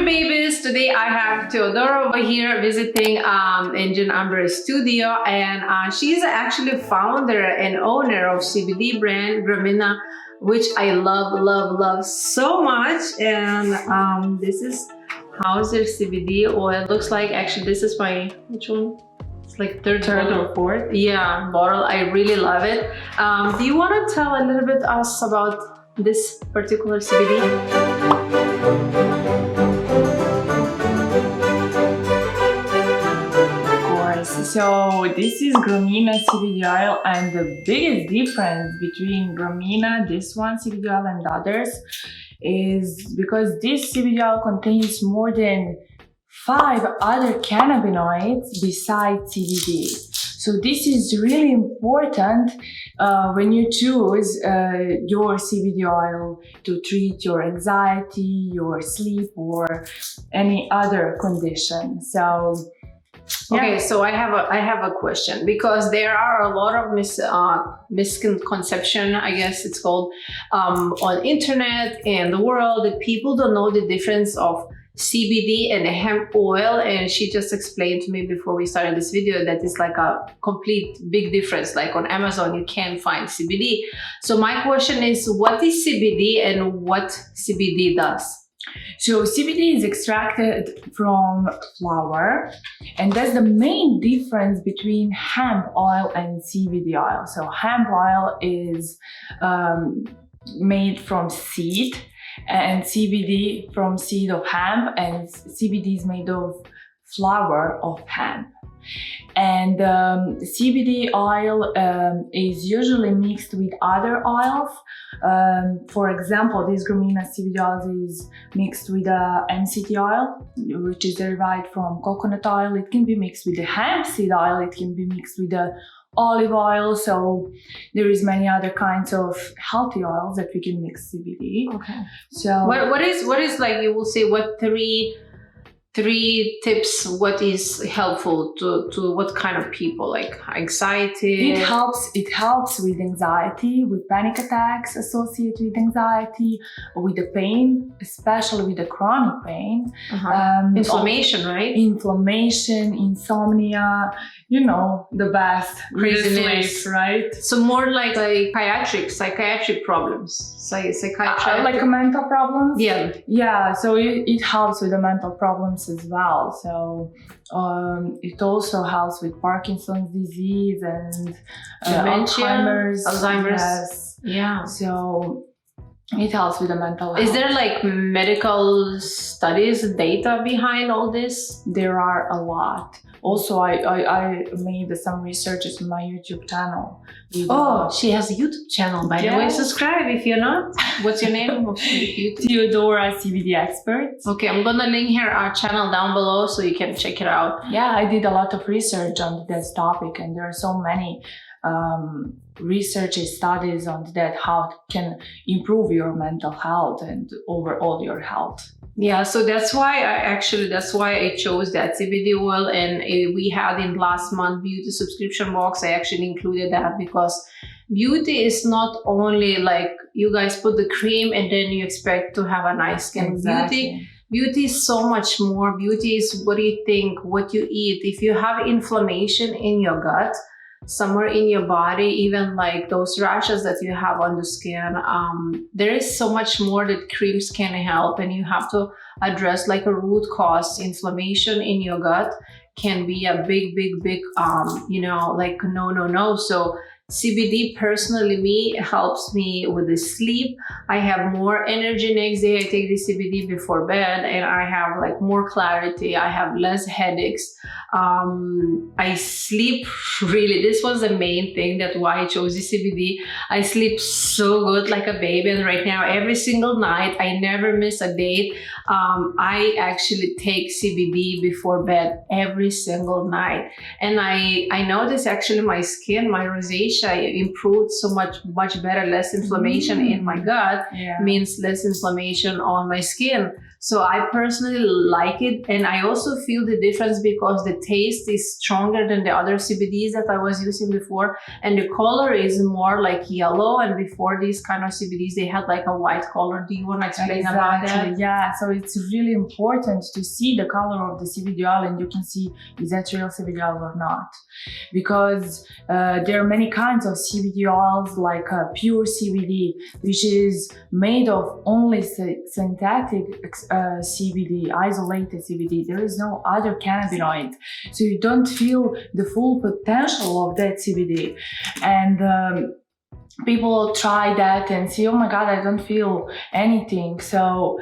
babies. Today I have Theodora over here visiting Engine Amber's studio, and she's actually founder and owner of CBD brand Gramina, which I love so much. And this is how's their CBD oil. Looks like actually this is my which one? It's like third or fourth. Yeah, bottle. I really love it. Do you want to tell a little bit us about this particular CBD? So this is Gramina CBD oil, and the biggest difference between Gramina, this one CBD oil, and others is because this CBD oil contains more than 5 other cannabinoids besides CBD. So this is really important when you choose your CBD oil to treat your anxiety, your sleep, or any other condition. So okay, so I have a question, because there are a lot of misconception, I guess it's called, on internet and the world, that people don't know the difference of CBD and hemp oil. And she just explained to me before we started this video that it's like a complete big difference. Like on Amazon, you can't find CBD. So my question is, what is CBD and what CBD does? So CBD is extracted from flower, and that's the main difference between hemp oil and CBD oil. So hemp oil is made from seed, and CBD from seed of hemp, and CBD is made of flower of hemp. And CBD oil is usually mixed with other oils. For example, this Gramina CBD oil is mixed with MCT oil, which is derived from coconut oil. It can be mixed with the hemp seed oil. It can be mixed with the olive oil. So there is many other kinds of healthy oils that we can mix CBD. Okay. So what is like, you will say, what three tips, what is helpful to what kind of people, like anxiety? It helps with anxiety, with panic attacks associated with anxiety, with the pain, especially with the chronic pain. Inflammation, right? Inflammation, insomnia, you know, the best. Craziness, right? So more like psychiatric problems, psychiatric, like mental problems. Yeah. So it helps with the mental problems as well. So it also helps with Parkinson's disease and dementia, Alzheimer's. Yes. Yeah. So it helps with the mental health. Is there like medical studies, data behind all this? There are a lot. Also, I made some researches on my YouTube channel. She has a YouTube channel, by the way. Subscribe if you're not. What's your name? Theodora CBD Expert. Okay, I'm gonna link our channel down below so you can check it out. Yeah, I did a lot of research on this topic, and there are so many research studies on that, how it can improve your mental health and overall your health. Yeah, so that's why I chose that CBD oil, and we had in last month beauty subscription box. I actually included that because beauty is not only like you guys put the cream and then you expect to have a nice skin. Exactly. Beauty is so much more. Beauty is what you think, what you eat. If you have inflammation in your gut, somewhere in your body, even like those rashes that you have on the skin, there is so much more that creams can help, and you have to address like a root cause. Inflammation in your gut can be a big you know, like no. So CBD personally helps me with the sleep. I have more energy next day. I take the CBD before bed, and I have like more clarity. I have less headaches. I sleep really. This was the main thing that why I chose the CBD. I sleep so good, like a baby. And right now, every single night, I never miss a date. I actually take CBD before bed every single night, and I notice actually my skin, my rosacea, improved so much better. Less inflammation in my gut means less inflammation on my skin. So I personally like it, and I also feel the difference because the taste is stronger than the other CBDs that I was using before, and the color is more like yellow, and before these kind of CBDs they had like a white color. Do you want to explain about that? Yeah, so it's really important to see the color of the CBD oil, and you can see is that real CBD oil or not, because there are many kinds of CBD oils, like pure CBD, which is made of only synthetic CBD, isolated CBD. There is no other cannabinoid, so you don't feel the full potential of that CBD. And people try that and say, oh my God, I don't feel anything. So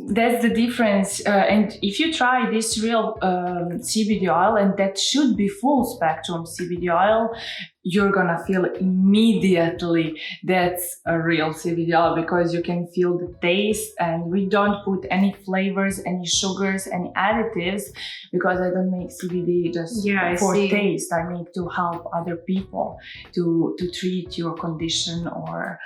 that's the difference. And if you try this real CBD oil, and that should be full spectrum CBD oil, you're gonna feel immediately that's a real CBD oil, because you can feel the taste, and we don't put any flavors, any sugars, any additives, because I don't make CBD just for taste. I make to help other people to treat your condition or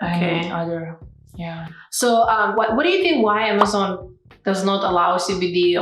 any other. Yeah. So what do you think, why Amazon does not allow CBD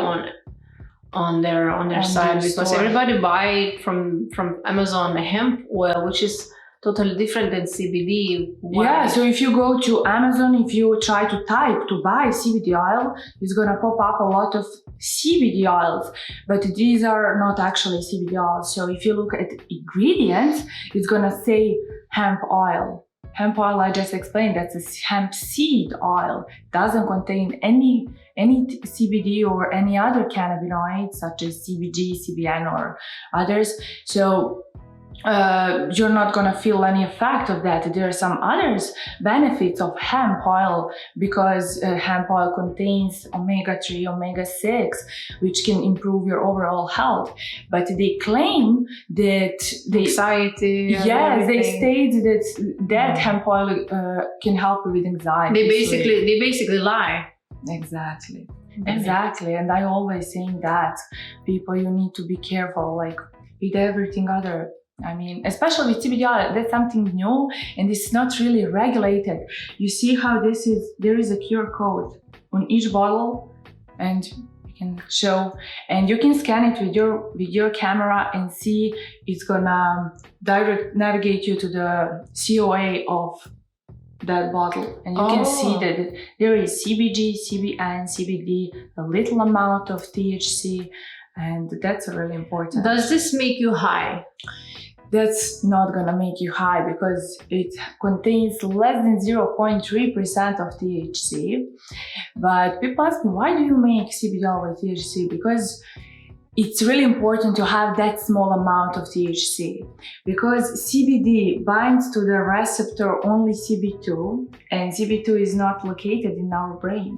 on their site? Because everybody buy it from Amazon, the hemp oil, which is totally different than CBD. Why? Yeah, so if you go to Amazon, if you try to type to buy CBD oil, it's gonna pop up a lot of CBD oils, but these are not actually CBD oils. So if you look at ingredients, it's gonna say hemp oil. Hemp oil, I just explained, that's a hemp seed oil. Doesn't contain any CBD or any other cannabinoids such as CBG, CBN or others. So you're not gonna feel any effect of that. There are some others benefits of hemp oil, because hemp oil contains omega-3, omega-6, which can improve your overall health. But they claim that anxiety. Yes, they state that hemp oil can help with anxiety. They basically lie. Exactly. Exactly. And I always saying that people, you need to be careful, like with everything other. I mean, especially with CBD oil, that's something new and it's not really regulated. You see how this is, there is a QR code on each bottle, and you can show, and you can scan it with your camera and see it's gonna direct navigate you to the COA of that bottle, and you can see that there is CBG, CBN, CBD, a little amount of THC, and that's really important. Does this make you high? That's not gonna make you high, because it contains less than 0.3% of THC. But people ask me, why do you make CBD oil with THC? Because it's really important to have that small amount of THC, because CBD binds to the receptor only CB2, and CB2 is not located in our brain.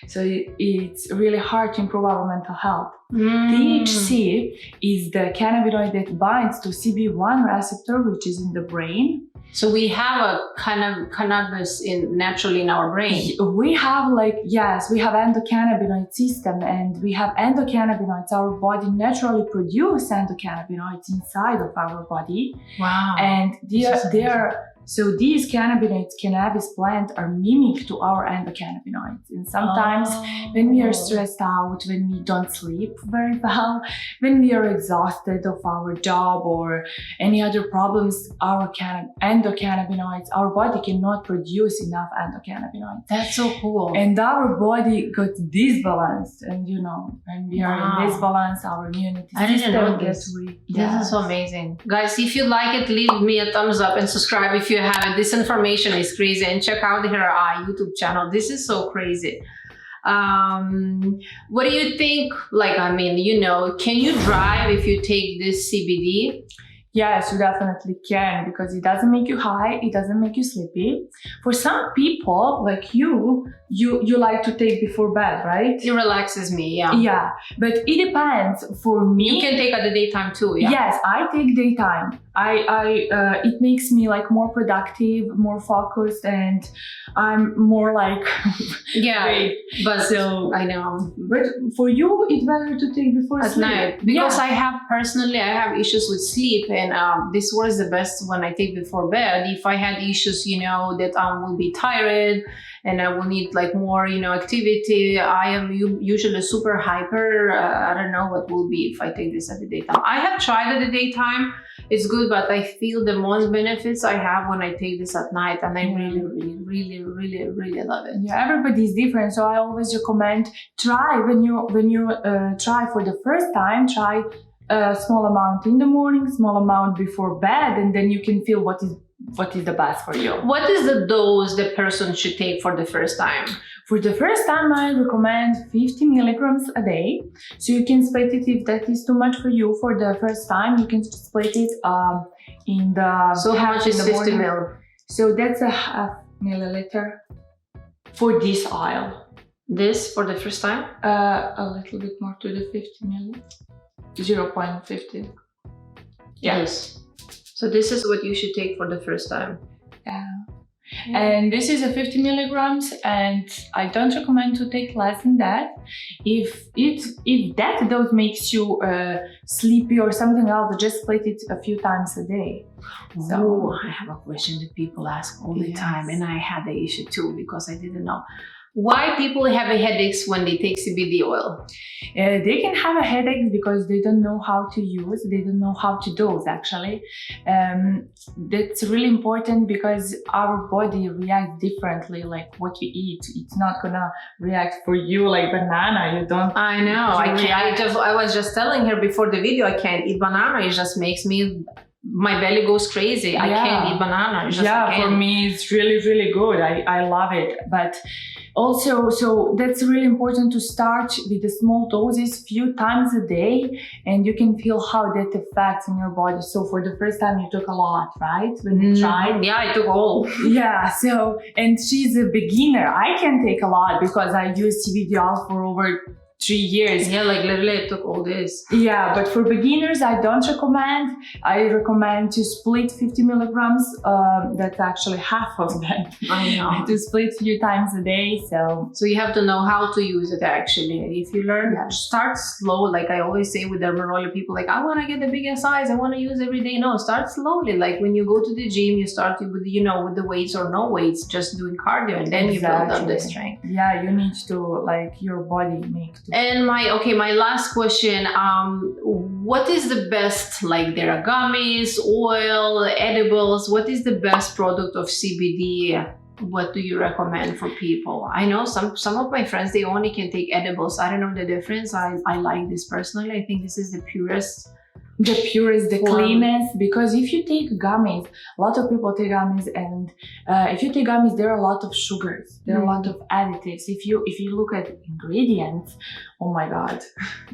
So it's really hard to improve our mental health. THC is the cannabinoid that binds to CB1 receptor, which is in the brain. So we have a kind of cannabis naturally in our brain. We have we have endocannabinoid system, and we have endocannabinoids. Our body naturally produces endocannabinoids inside of our body. Wow. And so these cannabis plants are mimic to our endocannabinoids. And sometimes when we are stressed out, when we don't sleep very well, when we are exhausted of our job or any other problems, our endocannabinoids, our body cannot produce enough endocannabinoids. That's so cool. And our body got disbalanced, and when we are in disbalance, our immunity system gets weak. This is so amazing. Guys, if you like it, leave me a thumbs up and subscribe if you haven't. This information is crazy, and check out her YouTube channel. This is so crazy. What do you think? Can you drive if you take this CBD? Yes, you definitely can, because it doesn't make you high, it doesn't make you sleepy. For some people, like you like to take before bed, right? It relaxes me, yeah. Yeah, but it depends. For me, you can take at the daytime too, yeah. Yes, I take daytime. It makes me more productive, more focused, and I'm more but so I know. But for you, it's better to take before at sleep. Night, because I have issues with sleep, and this works the best when I take before bed. If I had issues, that I will be tired and I will need like more, activity. I am usually super hyper. I don't know what will be if I take this at the daytime. I have tried at the daytime. It's good, but I feel the most benefits I have when I take this at night, and I really love it. Yeah, everybody's different, so I always recommend try when you try for the first time. Try a small amount in the morning, small amount before bed, and then you can feel what is the best for you. What is the dose the person should take for the first time? For the first time, I recommend 50 milligrams a day. So you can split it if that is too much for you. For the first time, you can split it in the. So how much is 50 ml? So that's a half milliliter for this oil. This for the first time? A little bit more to the 50 ml. 0.50. Yes. So this is what you should take for the first time. Yeah. And this is a 50 milligrams, and I don't recommend to take less than that. If that dose makes you sleepy or something else, just split it a few times a day. So I have a question that people ask all the time, and I had the issue too because I didn't know. Why people have headaches when they take CBD oil? They can have a headache because they don't know how to use, they don't know how to dose actually. That's really important because our body reacts differently, like what you eat. It's not gonna react for you like banana, you don't. I know, I was just telling her before the video, I can't eat banana, it just makes me, my belly goes crazy. I can't eat banana. It's just for me it's really good. I love it. But also, so that's really important to start with the small doses few times a day, and you can feel how that affects in your body. So for the first time you took a lot, right? When you tried? Yeah, I took all. Yeah, so, and she's a beginner. I can take a lot because I use CBD oil for over 3 years. Yeah, like literally I took all this. Yeah, but for beginners, I don't recommend. I recommend to split 50 milligrams. That's actually half of that. I know. To split a few times a day. So you have to know how to use it actually. If you learn, start slow. Like I always say with dermatology people, like I want to get the biggest size. I want to use every day. No, start slowly. Like when you go to the gym, you start with with the weights or no weights, just doing cardio, and then you build up the strength. Yeah, you need to your body make. And my last question, what is the best, like there are gummies, oil, edibles, what is the best product of CBD? What do you recommend for people? I know some of my friends, they only can take edibles. I don't know the difference. I like this personally. I think this is the purest, the cleanest, because if you take gummies, a lot of people take gummies, and if you take gummies, there are a lot of sugars, there are a lot of additives. If you look at ingredients, oh my god,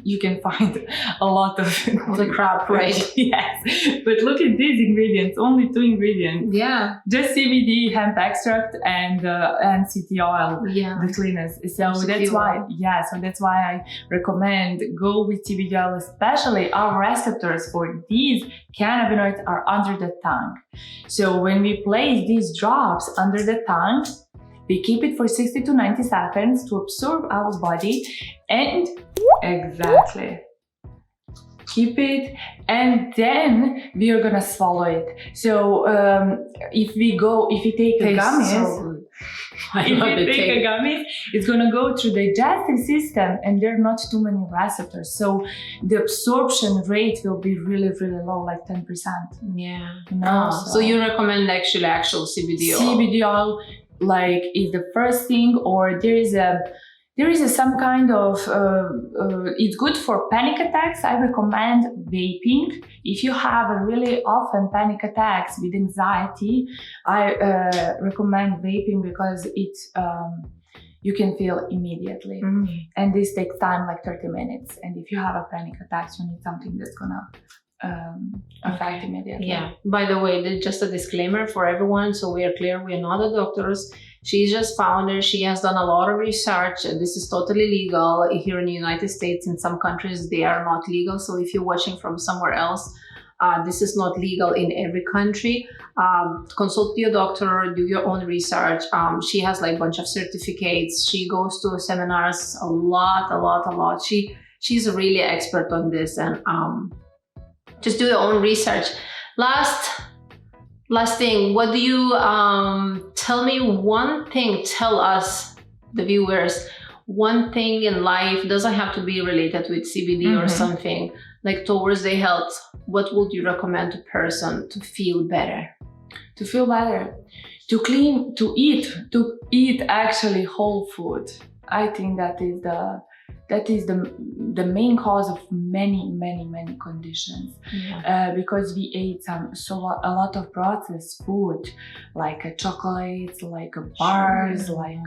you can find a lot of the crap, right? Yes, but look at these ingredients, only 2 ingredients. Yeah, just CBD, hemp extract, and CT oil. Yeah, the cleanest. So that's why, so that's why I recommend go with CBD oil, especially our receptors for these cannabinoids are under the tongue. So when we place these drops under the tongue, we keep it for 60 to 90 seconds to absorb our body, and keep it, and then we are gonna swallow it. So if you take a gummies, it's gonna go through the digestive system, and there are not too many receptors. So the absorption rate will be really low, like 10%. Yeah. So you recommend actual CBD oil? CBD oil, like, is the first thing, or there is some kind of, it's good for panic attacks. I recommend vaping. If you have a really often panic attacks with anxiety, I recommend vaping because you can feel immediately. And this takes time, like 30 minutes. And if you have a panic attack, you need something that's gonna affect immediately. Yeah. By the way, just a disclaimer for everyone, so we are clear, we are not the doctors. She's just founder. She has done a lot of research. This is totally legal here in the United States. In some countries, they are not legal. So if you're watching from somewhere else, this is not legal in every country. Consult your doctor, do your own research. She has like a bunch of certificates. She goes to seminars a lot. She's really expert on this, and just do your own research. Last Last thing, what do you tell me one thing, tell us, the viewers, one thing in life, doesn't have to be related with CBD or something, like towards their health. What would you recommend to person to feel better? To feel better, to eat actually whole food. I think that is the main cause of many conditions. Because we ate a lot of processed food, like chocolates, like bars, like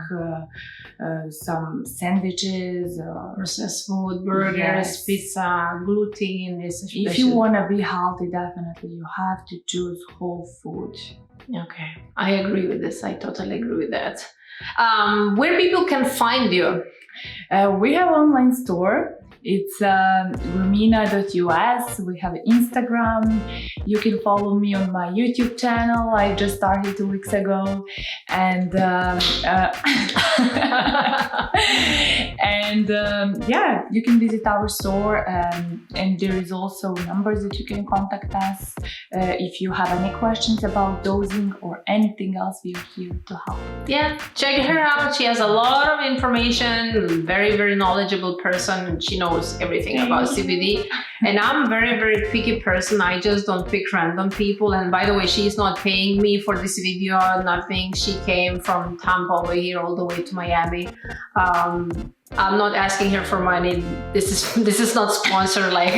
some sandwiches, processed food, burgers, pizza, gluten. If you want to be healthy, definitely you have to choose whole food. Okay, I agree with this. I totally agree with that. Where people can find you? We have an online store. It's Gramina.us. We have Instagram. You can follow me on my YouTube channel. I just started 2 weeks ago, and yeah, you can visit our store, and there is also numbers that you can contact us if you have any questions about dosing or anything else. We are here to help. Yeah, check her out. She has a lot of information. Very knowledgeable person. She knows everything about CBD, and I'm very picky person. I just don't pick random people. And by the way, she's not paying me for this video, nothing. She came from Tampa over here all the way to Miami. I'm not asking her for money. This is not sponsored, like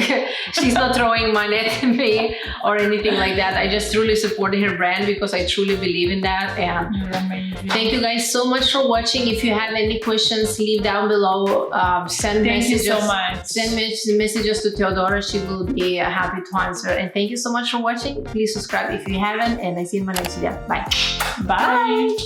she's not throwing money at me or anything like that. I just truly supported her brand because I truly believe in that. And thank you guys so much for watching. If you have any questions, leave down below. Send messages. Thank you so much. Send messages to Theodora. She will be happy to answer. And thank you so much for watching. Please subscribe if you haven't, and I see you in my next video. Bye. Bye.